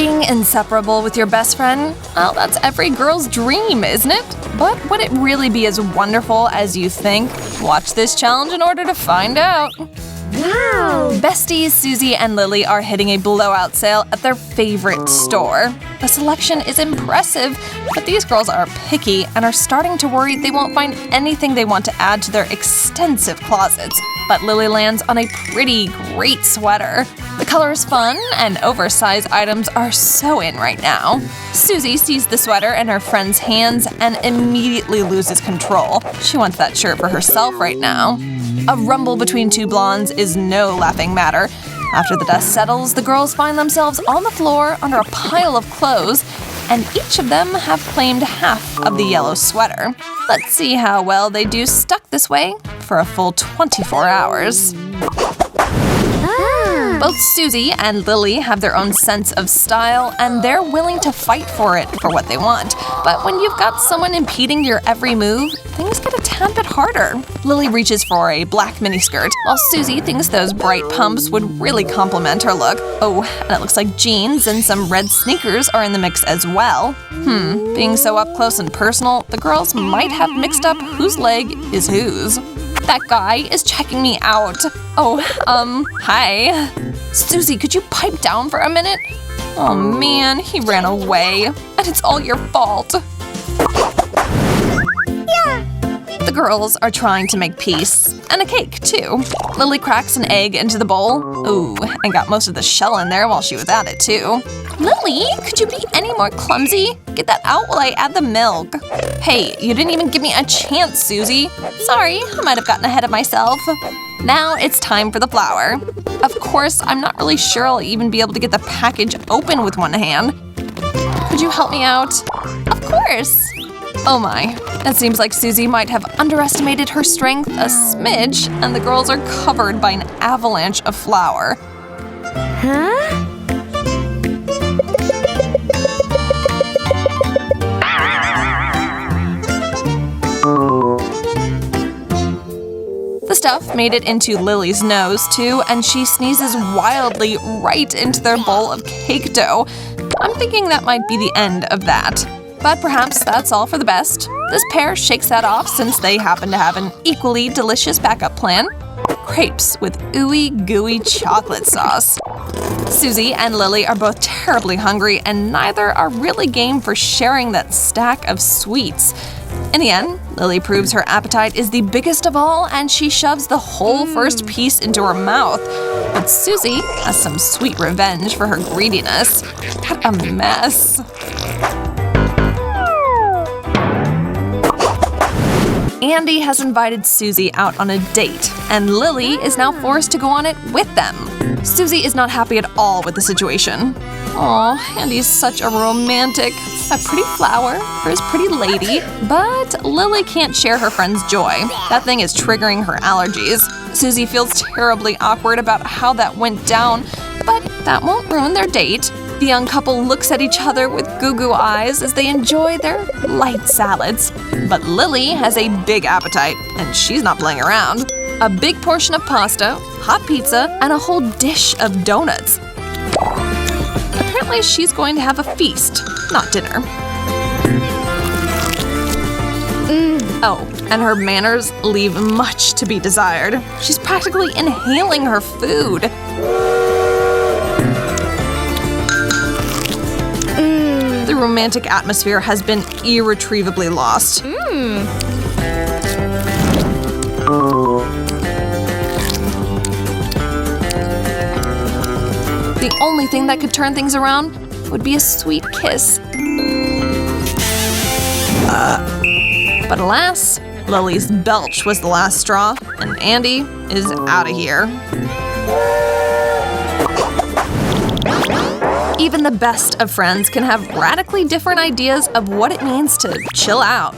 Being inseparable with your best friend? Well, that's every girl's dream, isn't it? But would it really be as wonderful as you think? Watch this challenge in order to find out. Wow! Besties Susie and Lily are hitting a blowout sale at their favorite store. The selection is impressive, but these girls are picky and are starting to worry they won't find anything they want to add to their extensive closets. But Lily lands on a pretty great sweater. The color is fun, and oversized items are so in right now. Susie sees the sweater in her friend's hands and immediately loses control. She wants that shirt for herself right now. A rumble between two blondes is no laughing matter. After the dust settles, the girls find themselves on the floor under a pile of clothes, and each of them have claimed half of the yellow sweater. Let's see how well they do stuck this way for a full 24 hours. Both Susie and Lily have their own sense of style, and they're willing to fight for it for what they want. But when you've got someone impeding your every move, things get a tad bit harder. Lily reaches for a black miniskirt, while Susie thinks those bright pumps would really complement her look. Oh, and it looks like jeans and some red sneakers are in the mix as well. Being so up close and personal, the girls might have mixed up whose leg is whose. That guy is checking me out. Oh, hi. Susie, could you pipe down for a minute? Oh man, he ran away. And it's all your fault. Yeah! The girls are trying to make peace. And a cake, too. Lily cracks an egg into the bowl. Ooh, and got most of the shell in there while she was at it, too. Lily, could you be any more clumsy? Get that out while I add the milk. Hey, you didn't even give me a chance, Susie. Sorry, I might have gotten ahead of myself. Now it's time for the flour. Of course, I'm not really sure I'll even be able to get the package open with one hand. Could you help me out? Of course. Oh my, it seems like Susie might have underestimated her strength a smidge, and the girls are covered by an avalanche of flour. Huh? The stuff made it into Lily's nose, too, and she sneezes wildly right into their bowl of cake dough. I'm thinking that might be the end of that. But perhaps that's all for the best. This pair shakes that off since they happen to have an equally delicious backup plan. Crepes with ooey gooey chocolate sauce. Susie and Lily are both terribly hungry, and neither are really game for sharing that stack of sweets. In the end, Lily proves her appetite is the biggest of all, and she shoves the whole first piece into her mouth. But Susie has some sweet revenge for her greediness. What a mess. Andy has invited Susie out on a date, and Lily is now forced to go on it with them. Susie is not happy at all with the situation. Aw, Andy's such a romantic. A pretty flower for his pretty lady. But Lily can't share her friend's joy. That thing is triggering her allergies. Susie feels terribly awkward about how that went down, but that won't ruin their date. The young couple looks at each other with goo-goo eyes as they enjoy their light salads. But Lily has a big appetite, and she's not playing around. A big portion of pasta, hot pizza, and a whole dish of donuts. Apparently she's going to have a feast, not dinner. Oh, and her manners leave much to be desired. She's practically inhaling her food. The romantic atmosphere has been irretrievably lost. The only thing that could turn things around would be a sweet kiss. But alas, Lily's belch was the last straw, and Andy is out of here. Even the best of friends can have radically different ideas of what it means to chill out.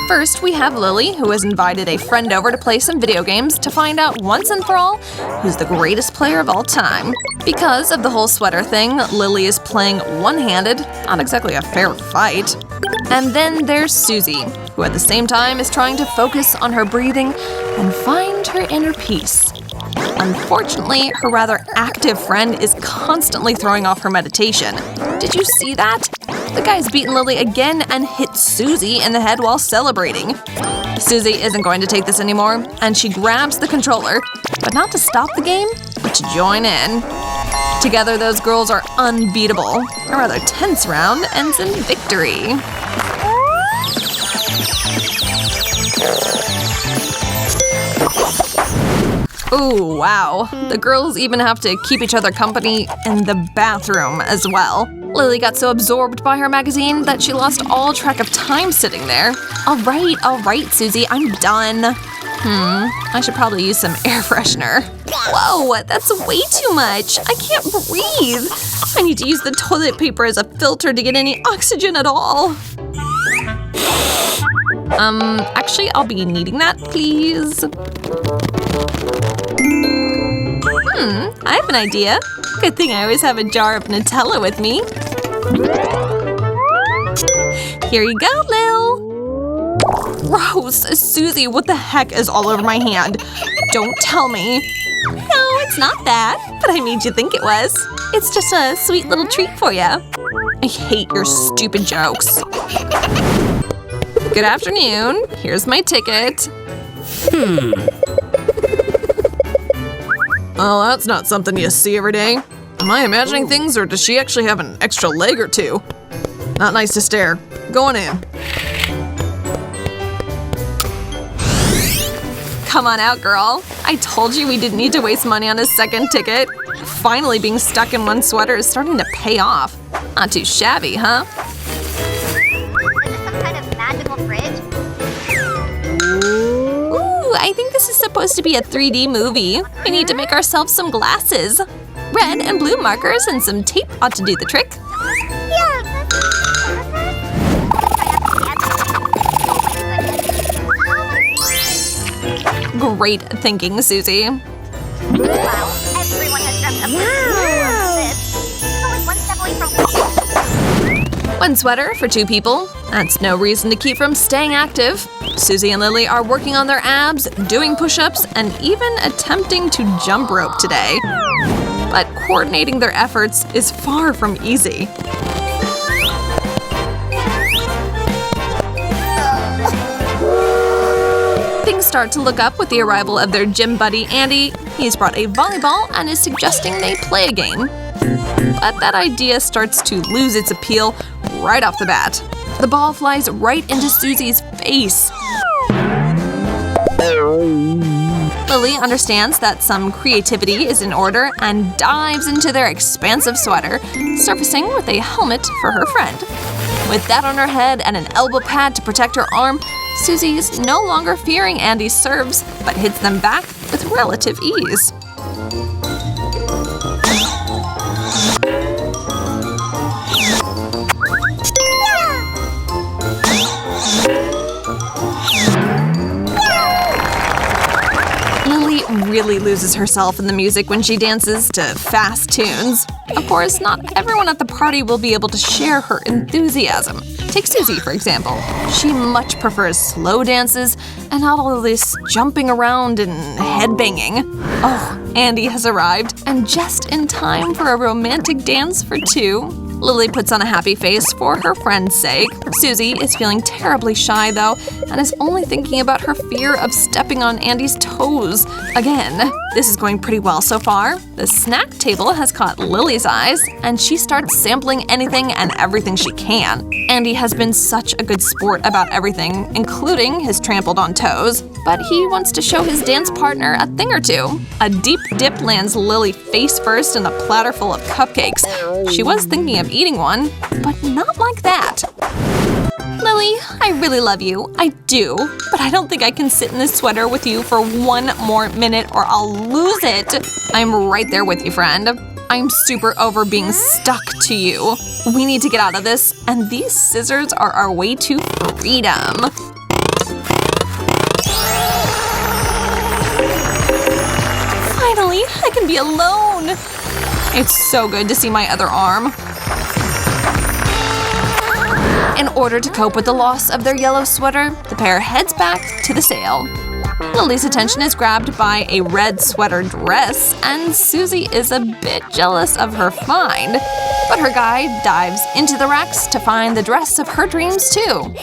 First, we have Lily, who has invited a friend over to play some video games to find out once and for all who's the greatest player of all time. Because of the whole sweater thing, Lily is playing one-handed, not exactly a fair fight. And then there's Susie, who at the same time is trying to focus on her breathing and find her inner peace. Unfortunately, her rather active friend is constantly throwing off her meditation. Did you see that? The guy's beaten Lily again and hit Susie in the head while celebrating. Susie isn't going to take this anymore, and she grabs the controller, but not to stop the game, but to join in. Together, those girls are unbeatable. A rather tense round ends in victory. Ooh, wow. The girls even have to keep each other company in the bathroom as well. Lily got so absorbed by her magazine that she lost all track of time sitting there. All right, Susie, I'm done. I should probably use some air freshener. Whoa, that's way too much. I can't breathe. I need to use the toilet paper as a filter to get any oxygen at all. Actually, I'll be needing that, please. I have an idea. Good thing I always have a jar of Nutella with me. Here you go, Lil. Gross! Susie, what the heck is all over my hand? Don't tell me. No, it's not that, but I made you think it was. It's just a sweet little treat for you. I hate your stupid jokes. Good afternoon. Here's my ticket. Well, that's not something you see every day. Am I imagining things, or does she actually have an extra leg or two? Not nice to stare. Go on in. Come on out, girl. I told you we didn't need to waste money on a second ticket. Finally, being stuck in one sweater is starting to pay off. Not too shabby, huh? Is this some kind of magical fridge? Ooh, I think this is supposed to be a 3D movie. We need to make ourselves some glasses. Red and blue markers and some tape ought to do the trick. Great thinking, Susie. Wow, everyone has dreamt of this. It's only one step away from One sweater for two people. That's no reason to keep from staying active. Susie and Lily are working on their abs, doing push-ups, and even attempting to jump rope today. But coordinating their efforts is far from easy. Things start to look up with the arrival of their gym buddy, Andy. He's brought a volleyball and is suggesting they play a game. But that idea starts to lose its appeal right off the bat. The ball flies right into Susie's face. Lily understands that some creativity is in order and dives into their expansive sweater, surfacing with a helmet for her friend. With that on her head and an elbow pad to protect her arm, Susie is no longer fearing Andy's serves, but hits them back with relative ease. Lily really loses herself in the music when she dances to fast tunes. Of course, not everyone at the party will be able to share her enthusiasm. Take Susie, for example. She much prefers slow dances and not all of this jumping around and headbanging. Oh, Andy has arrived, and just in time for a romantic dance for two. Lily puts on a happy face for her friend's sake. Susie is feeling terribly shy, though, and is only thinking about her fear of stepping on Andy's toes. Again, this is going pretty well so far. The snack table has caught Lily's eyes, and she starts sampling anything and everything she can. Andy has been such a good sport about everything, including his trampled on toes, but he wants to show his dance partner a thing or two. A deep dip lands Lily face first in a platter full of cupcakes. She was thinking of eating one, but not like that. Lily, I really love you. I do. But I don't think I can sit in this sweater with you for one more minute or I'll lose it. I'm right there with you, friend. I'm super over being stuck to you. We need to get out of this, and these scissors are our way to freedom. Finally, I can be alone. It's so good to see my other arm. In order to cope with the loss of their yellow sweater, the pair heads back to the sale. Lily's attention is grabbed by a red sweater dress, and Susie is a bit jealous of her find. But her guide dives into the racks to find the dress of her dreams too.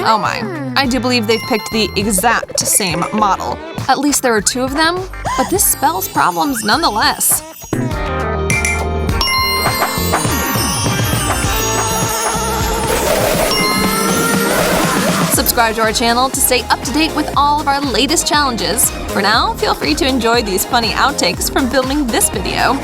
Oh my, I do believe they've picked the exact same model. At least there are 2 of them, but this spells problems nonetheless. Subscribe to our channel to stay up to date with all of our latest challenges. For now, feel free to enjoy these funny outtakes from filming this video.